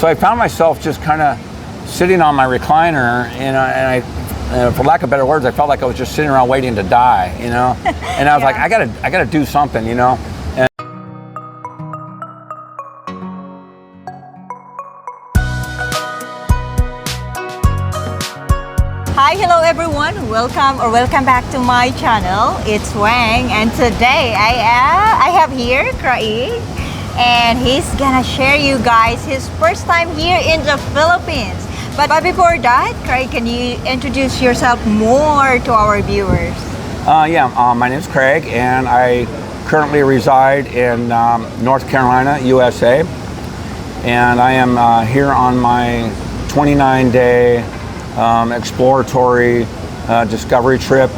So I found myself just kind of sitting on my recliner, and I for lack of better words, I felt like I was just sitting around waiting to die, you know. And I was like, I gotta do something, you know. And hi, hello everyone. Welcome back to my channel. It's Wang, and today I have here Craig, and he's gonna share you guys his first time here in the Philippines. But before that, Craig, can you introduce yourself more to our viewers? My name is Craig, and I currently reside in North Carolina, USA, and I am here on my 29-day exploratory discovery trip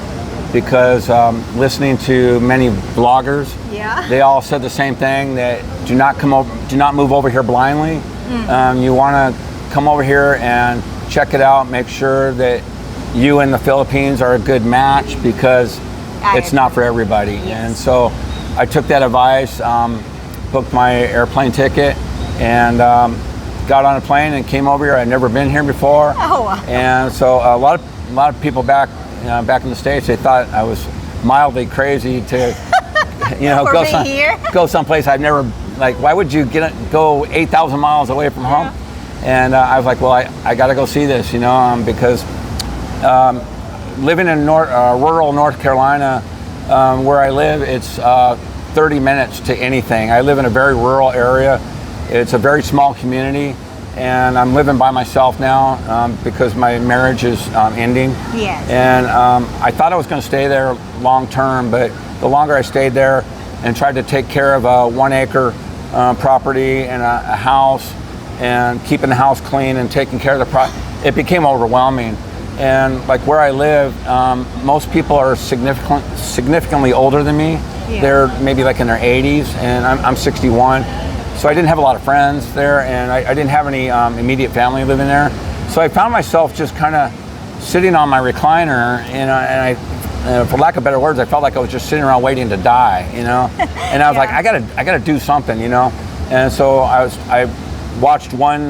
because listening to many vloggers, they all said the same thing, that do not move over here blindly. You want to come over here and check it out, make sure that you and the Philippines are a good match, because it's not for everybody. And so I took that advice, booked my airplane ticket, and got on a plane and came over here. I'd never been here before. And so a lot of people back in the States, they thought I was mildly crazy to go someplace I've never, like, why would you go 8,000 miles away from home? And I was like, well, I got to go see this, because living in rural North Carolina, where I live, it's 30 minutes to anything. I live in a very rural area. It's a very small community, and I'm living by myself now because my marriage is ending. Yes. And I thought I was going to stay there long term, but the longer I stayed there and tried to take care of a 1 acre property and a house, and keeping the house clean and taking care of the it became overwhelming. And like where I live, most people are significantly older than me. They're maybe like in their 80s, and I'm 61. So I didn't have a lot of friends there, and I didn't have any immediate family living there. So I found myself just kind of sitting on my recliner, and I, for lack of better words, I felt like I was just sitting around waiting to die, And I was like, I gotta do something, And so I watched one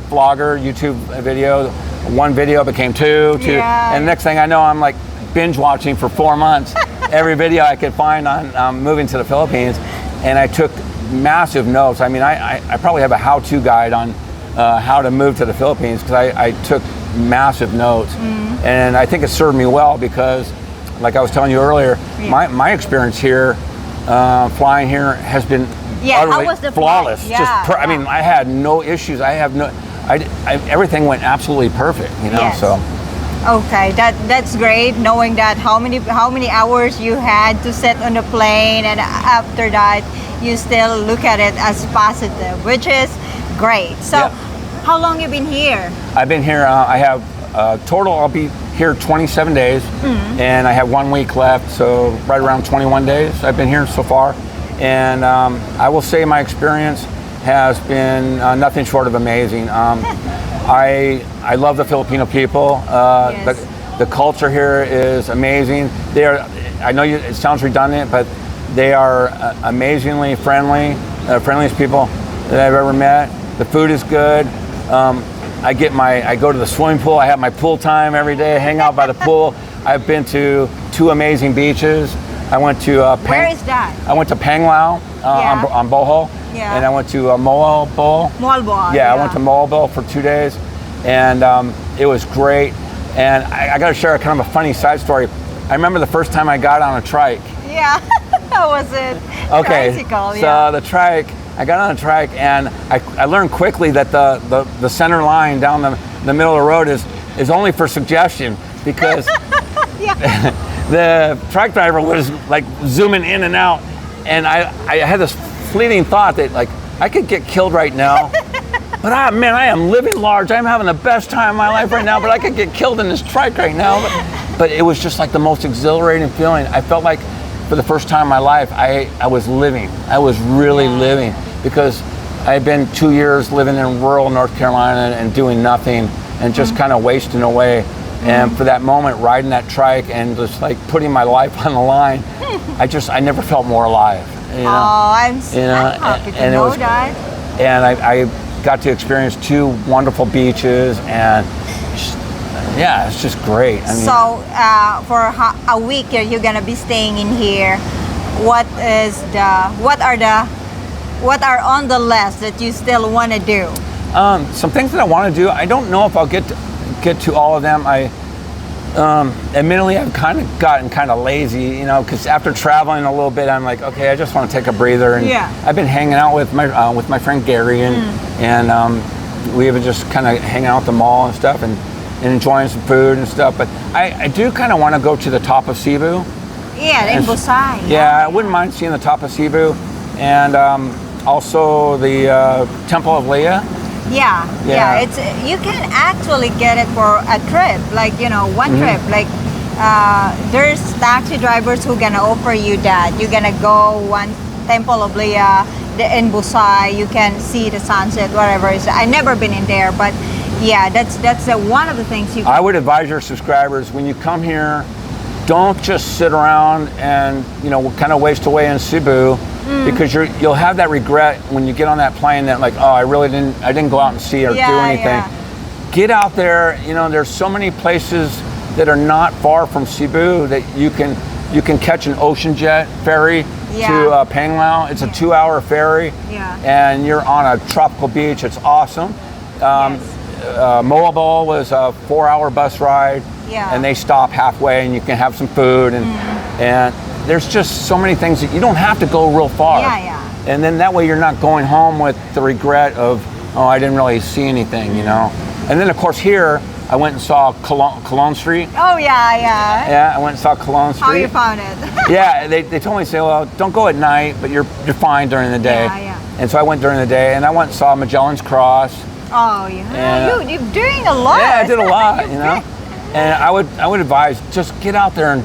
vlogger YouTube video. One video became two, and next thing I know, I'm like binge watching for 4 months every video I could find on moving to the Philippines, and I took massive notes. I mean, I probably have a how-to guide on how to move to the Philippines, because I took massive notes, and I think it served me well, because, like I was telling you earlier, my experience here, flying here, has been utterly flawless. I mean, I had no issues. Everything went absolutely perfect, So. Okay, that's great, knowing that how many hours you had to sit on the plane, and after that you still look at it as positive, which is great. So how long you been here? I've been here, I have total, I'll be here 27 days, and I have 1 week left, so right around 21 days I've been here so far. And I will say my experience has been nothing short of amazing. I love the Filipino people. The culture here is amazing. I know it sounds redundant, but they are amazingly friendly, friendliest people that I've ever met. The food is good. I go to the swimming pool. I have my pool time every day. I hang out by the pool. I've been to 2 amazing beaches. I went to where is that? I went to Panglao on Bohol, and I went to Moalboal. I went to Moalboal for 2 days, and it was great. And I got to share a kind of a funny side story. I remember the first time I got on a trike. How was it? Okay, tricycle, so the trike, I got on a trike, and I learned quickly that the center line down the middle of the road is only for suggestion, because the truck driver was like zooming in and out, and I had this fleeting thought that, like, I could get killed right now, but man, I am living large. I'm having the best time of my life right now, but I could get killed in this trike right now. But it was just like the most exhilarating feeling. I felt like for the first time in my life, I was living. I was really living, because I had been 2 years living in rural North Carolina and doing nothing and just kind of wasting away. And for that moment, riding that trike and just like putting my life on the line, I never felt more alive. I'm happy to know that. And got to experience 2 wonderful beaches, and yeah, it's just great. I mean, So for a week you're gonna be staying in here. What are on the list that you still want to do? some things that I want to do. I don't know if I'll get to all of them. Admittedly, I've kind of gotten kind of lazy, you know, because after traveling a little bit, I'm like, okay, I just want to take a breather. And yeah. I've been hanging out with my friend Gary, and we have just kind of hanging out at the mall and stuff, and enjoying some food and stuff. But I do kind of want to go to the top of Cebu. Yeah, in Busai. Yeah, I wouldn't mind seeing the top of Cebu, and also the Temple of Leah. Yeah. It's you can actually get it for a trip, like one trip. Like there's taxi drivers who gonna offer you that. You're gonna go one Temple of Leah in Busai. You can see the sunset, whatever. I never been in there, but yeah, that's one of the things you. I would advise your subscribers, when you come here, don't just sit around and kind of waste away in Cebu. Because you'll have that regret when you get on that plane that like, oh, I didn't go out and see or do anything. Yeah. Get out there. There's so many places that are not far from Cebu that you can catch an ocean jet ferry to Panglao. It's a 2-hour ferry, and you're on a tropical beach. It's awesome. Moabol was a 4-hour bus ride, and they stop halfway, and you can have some food and there's just so many things that you don't have to go real far. And then that way you're not going home with the regret of, oh, I didn't really see anything, And then of course here, I went and saw Cologne Street. Oh yeah. Yeah, I went and saw Cologne Street. How you found it? Yeah, they told me, well, don't go at night, but you're fine during the day. And so I went during the day, and I went and saw Magellan's Cross. Oh yeah, you're doing a lot. Yeah, I did a lot, And I would advise, just get out there and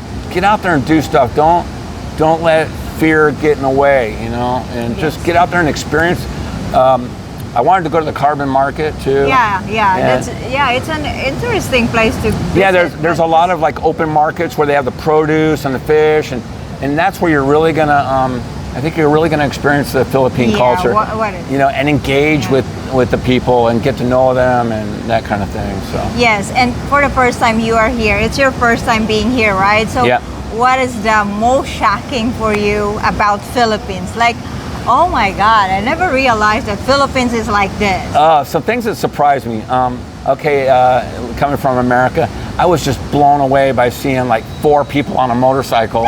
do stuff. Don't let fear get in the way, and just get out there and experience. I wanted to go to the carbon market too. It's an interesting place to visit. Yeah, there's a lot of like open markets where they have the produce and the fish, and that's where you're really gonna I think you're really gonna experience the Philippine culture. What is and engage with the people and get to know them and that kind of thing. So yes, and for the first time you are here, it's your first time being here, right? So what is the most shocking for you about Philippines? Like, oh my God, I never realized that Philippines is like this. Some things that surprised me. Coming from America, I was just blown away by seeing like 4 people on a motorcycle.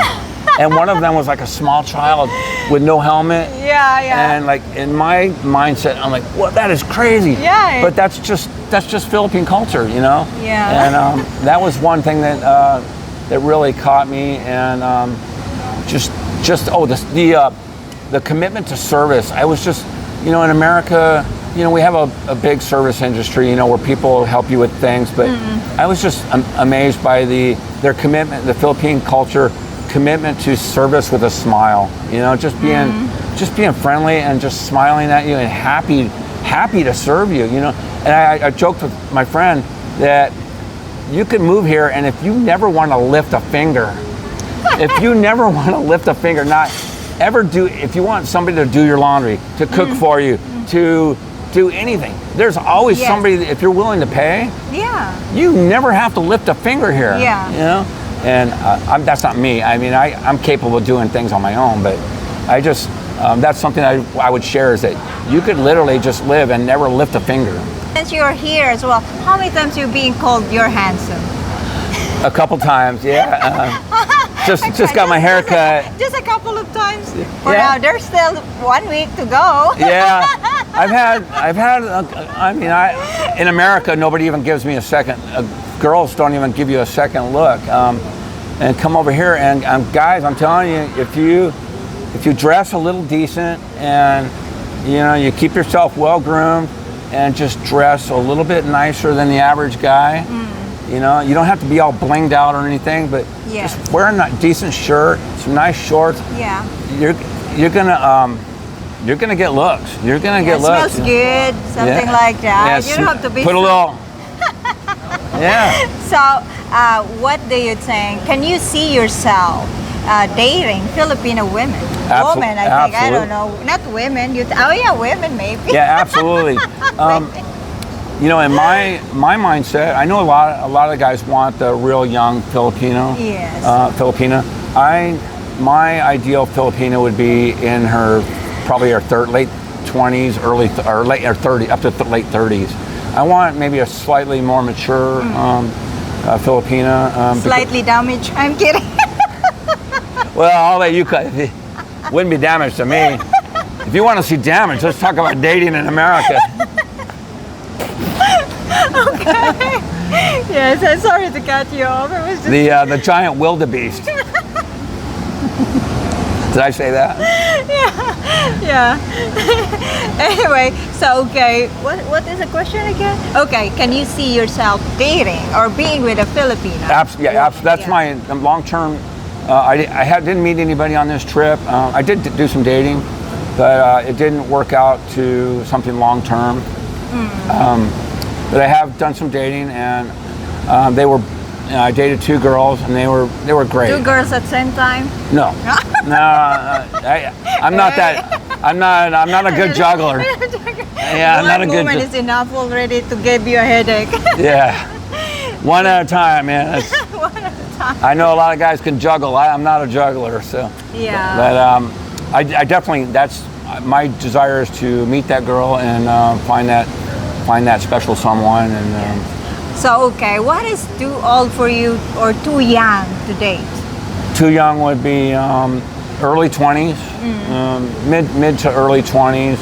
And one of them was like a small child with no helmet. And like in my mindset, I'm like, well, that is crazy. But that's just Philippine culture, And that was one thing that really caught me, and the commitment to service. I was just, in America, we have a big service industry, where people help you with things, but I was just amazed by their commitment, the Philippine culture commitment to service with a smile, just being friendly and just smiling at you and happy to serve you, And I joked with my friend that you could move here, and if you never want to lift a finger, if you want somebody to do your laundry, to cook for you, to do anything, there's always somebody, if you're willing to pay, you never have to lift a finger here. And that's not me. I mean, I'm capable of doing things on my own, but I just, that's something I would share, is that you could literally just live and never lift a finger. Since you're here as well, how many times you're being called you're handsome? A couple times, just got my hair cut. Just a couple of times. For now, there's still 1 week to go. I've had. In America, nobody even gives me a second. Girls don't even give you a second look. And come over here, and guys, I'm telling you, if you dress a little decent, and you keep yourself well groomed, and just dress a little bit nicer than the average guy. You don't have to be all blinged out or anything, but just wear a decent shirt, some nice shorts. You're gonna get looks. You're gonna get looks. Smells good, something like that. You don't have to be. Put a little. So, what do you think? Can you see yourself dating Filipino women. Women, I think. I don't know. Not women. Oh yeah, women maybe. Yeah, absolutely. You know, in my mindset, I know a lot of guys want the real young Filipino. Yes. Filipina. My ideal Filipina would be in her probably her late 20s, late 30s, up to late 30s. I want maybe a slightly more mature Filipina. Slightly damaged. I'm kidding. Well, I'll let you cut. It wouldn't be damaged to me. If you want to see damage, let's talk about dating in America. Okay. Yes, I'm sorry to cut you off. It was just The giant wildebeest. Did I say that? yeah. Anyway, so okay, what is the question again? Okay, can you see yourself dating or being with a Filipino? That's my long-term. I didn't meet anybody on this trip. I did do some dating, but it didn't work out to something long-term. But I have done some dating, and I dated 2 girls, and they were great. 2 girls at the same time? No, I'm not that. I'm not a good juggler. Yeah, I'm not a good. One woman is enough already to give you a headache. Yeah, one at a time, man. One at a time. I know a lot of guys can juggle. I'm not a juggler, so. Yeah. But I definitely, that's my desire is to meet that girl and find that special someone. And so okay, what is too old for you or too young to date? Too young would be early 20s, mid to early 20s,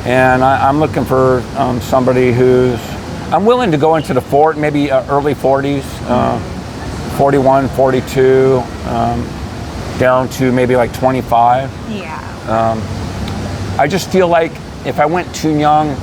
and I'm looking for somebody who's. I'm willing to go into the maybe early 40s, 41, 42, down to maybe like 25. Yeah. I just feel like if I went too young,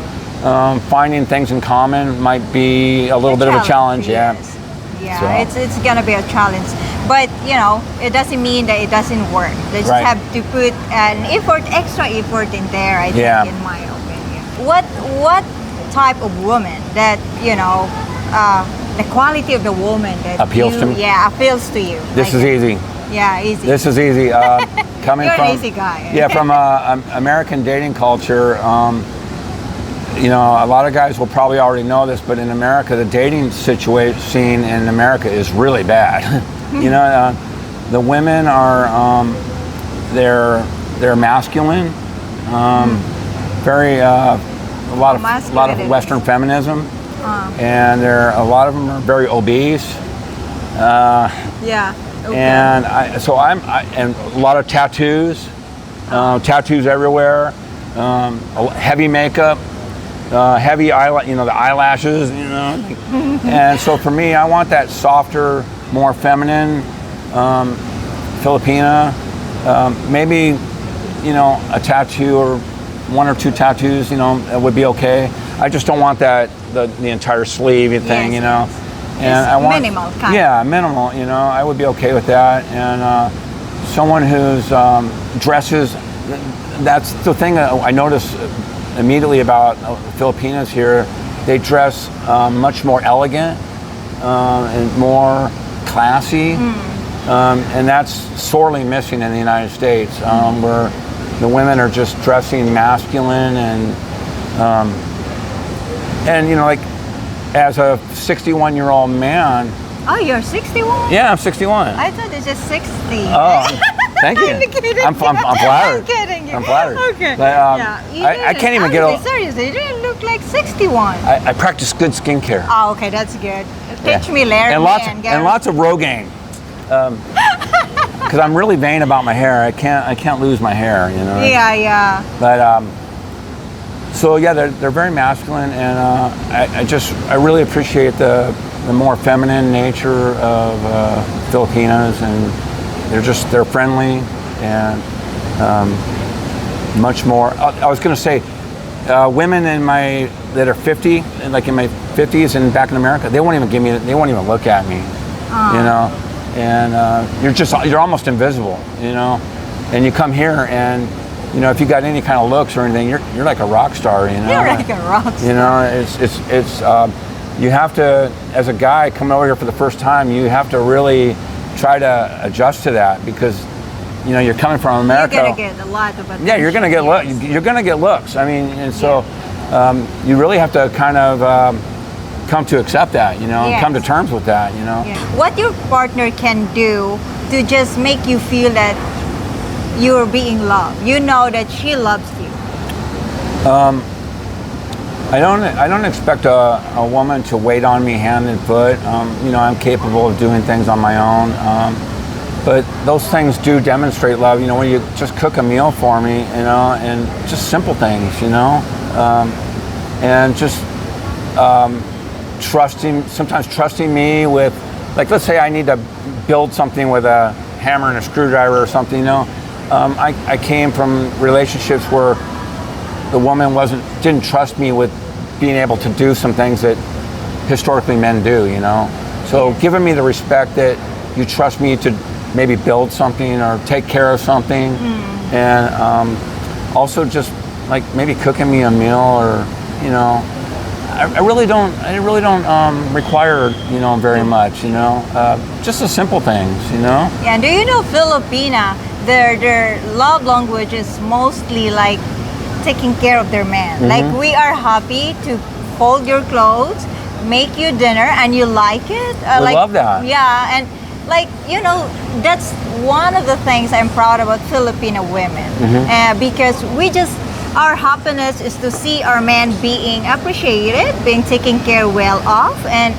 finding things in common might be a little bit of a challenge. Yes. Yeah, so. It's gonna be a challenge, but you know it doesn't mean that it doesn't work. They just have to put an extra effort in there. I think, in my opinion. What type of woman that the quality of the woman that appeals to me? Yeah, appeals to you. This is easy. Yeah, easy. This is easy. Coming You're from an easy guy. Yeah, from American dating culture. You know, a lot of guys will probably already know this, but in America, the dating scene in America is really bad. You know, the women are they're masculine, very a lot of Western feminism, and a lot of them are very obese. Yeah. Okay. And and a lot of tattoos, tattoos everywhere, heavy makeup. Heavy the eyelashes, and so for me, I want that softer, more feminine Filipina. Maybe, a tattoo or 1 or 2 tattoos, would be okay. I just don't want that the entire sleeve thing, Yes. And I want minimal kind. Yeah, minimal. I would be okay with that, and someone who's dresses. That's the thing I notice immediately about Filipinas here. They dress much more elegant and more classy, and that's sorely missing in the United States, where the women are just dressing masculine and like as a 61-year-old man. Oh, you're 61? Yeah, I'm 61. I thought it's just 60. Oh, thank you. I'm kidding. I'm flattered. I'm kidding you. I'm flattered. Okay. But, I can't even get over. Seriously, you didn't look like 61. I practice good skincare. Oh, okay, that's good. Teach me, Larry. And lots of Rogaine. Because I'm really vain about my hair. I can't lose my hair. Yeah. But so yeah, they're very masculine, and I really appreciate the more feminine nature of Filipinas, and they're friendly and much more. I was going to say, women that are 50, like in my 50s and back in America, they won't even look at me, and you're almost invisible, and you come here and. If you got any kind of looks or anything, you're like a rock star. You're like a rock star. It's you have to, as a guy coming over here for the first time, you have to really try to adjust to that, because you're coming from America. You're gonna get a lot of attention. Yeah, you're gonna get you're gonna get looks. I mean, and so you really have to kind of come to accept that, and come to terms with that, Yeah. What your partner can do to just make you feel that you're being loved. You know that she loves you. I don't expect a woman to wait on me hand and foot. I'm capable of doing things on my own. But those things do demonstrate love. When you just cook a meal for me, and just simple things, and just sometimes trusting me with, like, let's say I need to build something with a hammer and a screwdriver or something, I came from relationships where the woman didn't trust me with being able to do some things that historically men do, So giving me the respect that you trust me to maybe build something or take care of something, and also just like maybe cooking me a meal, or I really don't require very much, just the simple things, Yeah, and do you know Filipina, their love language is mostly like taking care of their man. Like, we are happy to fold your clothes, make you dinner, and you like it. I love that. Yeah, and like, that's one of the things I'm proud about Filipino women, because our happiness is to see our man being appreciated, being taken care well of, and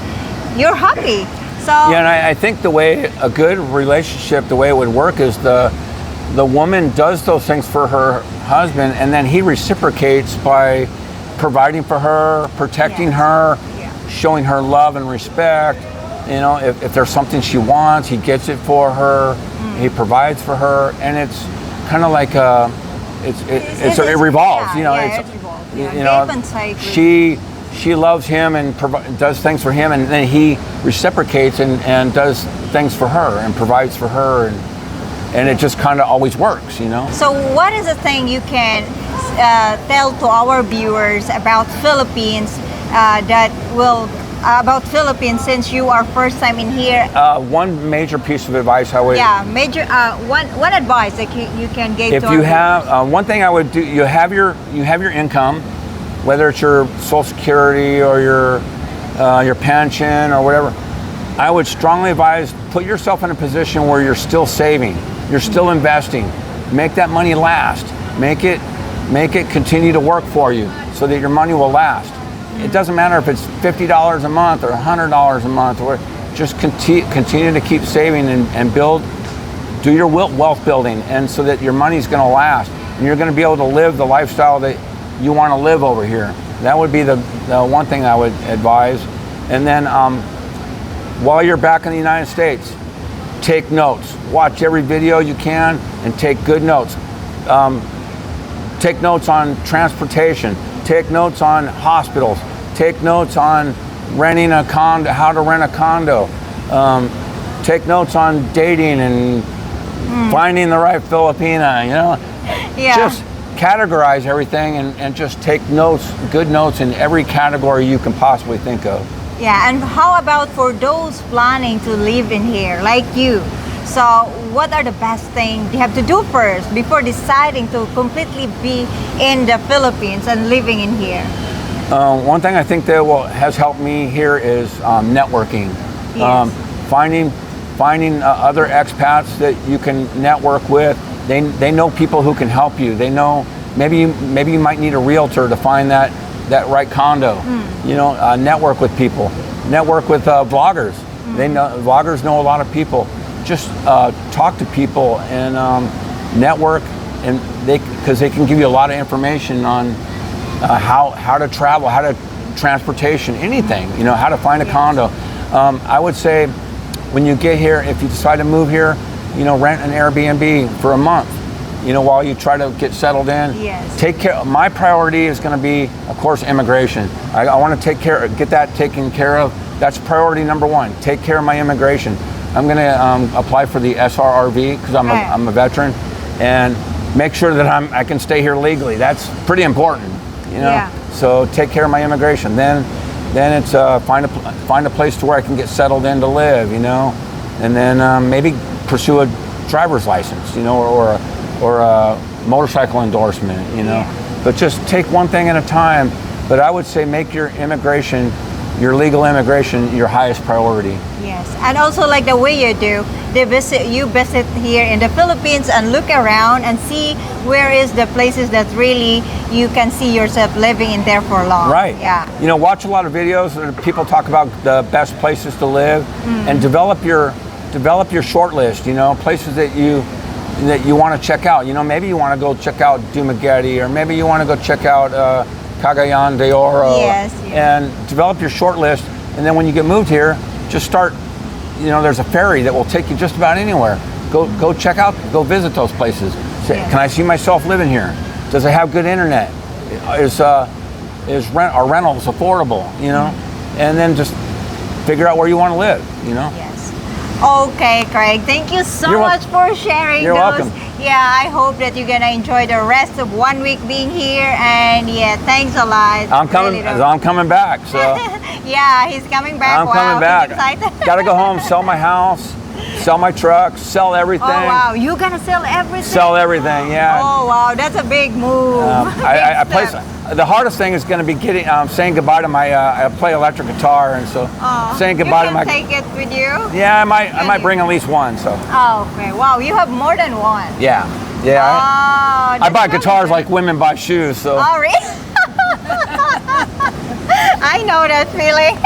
you're happy. So yeah, and I think the way a good relationship, the way it would work is the woman does those things for her husband, and then he reciprocates by providing for her, protecting her, showing her love and respect. If there's something she wants, he gets it for her. He provides for her, and it's kind of like it revolves. She loves him and does things for him, and then he reciprocates and does things for her and provides for her, and it just kind of always works, So what is the thing you can tell to our viewers about Philippines about Philippines, since you are first time in here? One major piece of advice I would... Yeah, one advice that you can give if to you our have, one thing I would do, you have your income, whether it's your Social Security or your pension or whatever. I would strongly advise, put yourself in a position where you're still saving, you're still investing. Make that money last. Make it continue to work for you so that your money will last. It doesn't matter if it's $50 a month or $100 a month, or just continue to keep saving and do your wealth building, and so that your money's going to last and you're going to be able to live the lifestyle that you want to live over here. That would be the one thing I would advise. And then while you're back in the United States, take notes. Watch every video you can and take good notes. Take notes on transportation. Take notes on hospitals. Take notes on renting a condo, how to rent a condo. Take notes on dating and finding the right Filipina, Yeah. Just categorize everything and just take notes, good notes in every category you can possibly think of. Yeah, and how about for those planning to live in here, like you? So what are the best things you have to do first before deciding to completely be in the Philippines and living in here? One thing I think that has helped me here is networking. Yes. Finding other expats that you can network with. They know people who can help you. They know maybe you might need a realtor to find that right condo. Network with people. Network with vloggers. Vloggers know a lot of people. Just talk to people and network, and because they can give you a lot of information on how to travel, how to transportation, anything. How to find a condo. I would say when you get here, if you decide to move here, rent an Airbnb for a month. While you try to get settled in. Yes. Take care. My priority is going to be, of course, immigration. I want to get that taken care of. That's priority number one. Take care of my immigration. I'm going to apply for the SRRV because I'm a veteran, and make sure that I can stay here legally. That's pretty important, Yeah. So take care of my immigration. Then it's find a place to where I can get settled in to live, and then maybe pursue driver's license, or a motorcycle endorsement, Yeah. But just take one thing at a time. But I would say make your immigration, your legal immigration, your highest priority. Yes, and also like the way you do, you visit here in the Philippines and look around and see where is the places that really you can see yourself living in there for long. Right. Yeah. Watch a lot of videos where people talk about the best places to live, and develop your short list. Places that you want to check out. Maybe you want to go check out Buymecoffe, or maybe you want to go check out Cagayan de Oro. Yes. And develop your short list, and then when you get moved here, just start. There's a ferry that will take you just about anywhere. Go check out, go visit those places. Say, Yes. can I see myself living here? Does it have good internet? Are rentals affordable? And then just figure out where you want to live. Yes. Okay, Craig. Thank you so You're much for sharing You're those. welcome. Yeah, I hope that you're gonna enjoy the rest of 1 week being here. And yeah, thanks a lot. I'm coming. Really I'm coming back. So yeah, he's coming back. I'm wow, coming back. he's excited. Got to go home, sell my house, sell my truck, sell everything. Oh wow, you're gonna sell everything? Sell everything. Yeah. Oh wow, that's a big move. I Big play. step. The hardest thing is going to be saying goodbye to my. I play electric guitar, and so Oh, saying goodbye you to my. can take it with you? Yeah, I might bring at least one. So Oh, okay. Wow, you have more than one. yeah. Oh, I that's buy really guitars good. like women buy shoes. So Oh, really? I know that feeling.